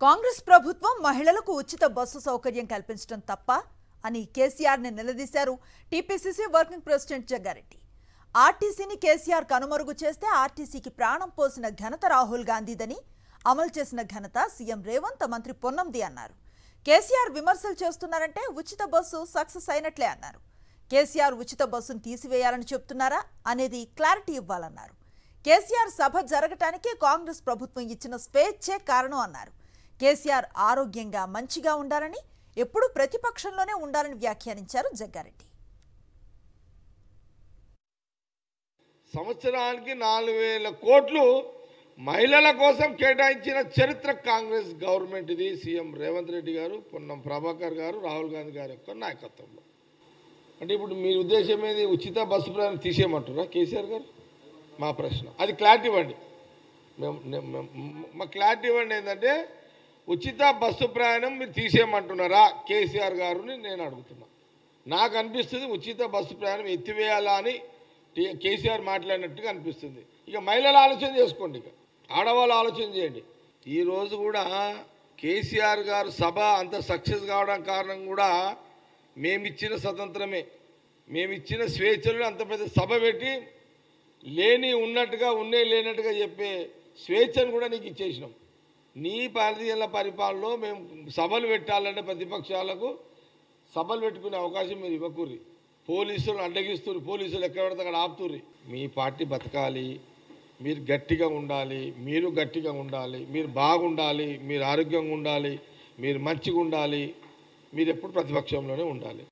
కాంగ్రెస్ ప్రభుత్వం మహిళలకు ఉచిత బస్సు సౌకర్యం కల్పించడం తప్ప అని కేసీఆర్ ని నిలదీశారు టీపీసీసీ వర్కింగ్ ప్రెసిడెంట్ జగ్గారెడ్డి. ఆర్టీసీని కేసీఆర్ కనుమరుగు చేస్తే ఆర్టీసీకి ప్రాణం పోసిన ఘనత రాహుల్ గాంధీదని, అమలు చేసిన ఘనత సీఎం రేవంత్, మంత్రి పొన్నంది అన్నారు. కేసీఆర్ విమర్శలు చేస్తున్నారంటే ఉచిత బస్సు సక్సెస్ అయినట్లే అన్నారు. కేసీఆర్ ఉచిత బస్సును తీసివేయాలని చెప్తున్నారా అనేది క్లారిటీ ఇవ్వాలన్నారు. కేసీఆర్ సభ జరగటానికి కాంగ్రెస్ ప్రభుత్వం ఇచ్చిన స్వేచ్ఛే కారణం అన్నారు. కేసీఆర్ ఆరోగ్యంగా మంచిగా ఉండాలని, ఎప్పుడూ ప్రతిపక్షంలోనే ఉండాలని వ్యాఖ్యానించారు జగ్గారెడ్డి. సంవత్సరానికి 4,000 కోట్లు మహిళల కోసం కేటాయించిన చరిత్ర కాంగ్రెస్ గవర్నమెంట్ ఇది. సీఎం రేవంత్ రెడ్డి గారు, పొన్నం ప్రభాకర్ గారు, రాహుల్ గాంధీ గారి యొక్క నాయకత్వంలో. అంటే ఇప్పుడు మీ ఉద్దేశం ఏది? ఉచిత బస్సు ప్రయాణం తీసేయమంటారా కేసీఆర్ గారు? మా ప్రశ్న అది. క్లారిటీ ఇవ్వండి. మా క్లారిటీ ఇవ్వండి. ఏంటంటే ఉచిత బస్సు ప్రయాణం మీరు తీసేయమంటున్నారా కేసీఆర్ గారిని నేను అడుగుతున్నా. నాకు అనిపిస్తుంది ఉచిత బస్సు ప్రయాణం ఎత్తివేయాలా అని కేసీఆర్ మాట్లాడినట్టుగా అనిపిస్తుంది. ఇక మహిళలు ఆలోచన చేసుకోండి, ఇక ఆడవాళ్ళు ఆలోచన చేయండి. ఈరోజు కూడా కేసీఆర్ గారు సభ అంత సక్సెస్ కావడం కారణం కూడా మేమిచ్చిన స్వతంత్రమే, మేమిచ్చిన స్వేచ్ఛలను అంత పెద్ద సభ పెట్టి లేని ఉన్నట్టుగా, ఉన్నే లేనట్టుగా చెప్పే స్వేచ్ఛను కూడా నీకు ఇచ్చేసినాం. నీ 10 ఏళ్ల పరిపాలనలో మేము సభలు పెట్టాలంటే ప్రతిపక్షాలకు సభలు పెట్టుకునే అవకాశం మీరు ఇవ్వకూర్రి. పోలీసులు అడ్డగిస్తుర్రు, పోలీసులు ఎక్కడ పడితే అక్కడ ఆపుతుర్రి. మీ పార్టీ బతకాలి, మీరు గట్టిగా ఉండాలి, మీరు గట్టిగా ఉండాలి, మీరు బాగుండాలి, మీరు ఆరోగ్యంగా ఉండాలి, మీరు మంచిగా ఉండాలి, మీరు ఎప్పుడు ప్రతిపక్షంలోనే ఉండాలి.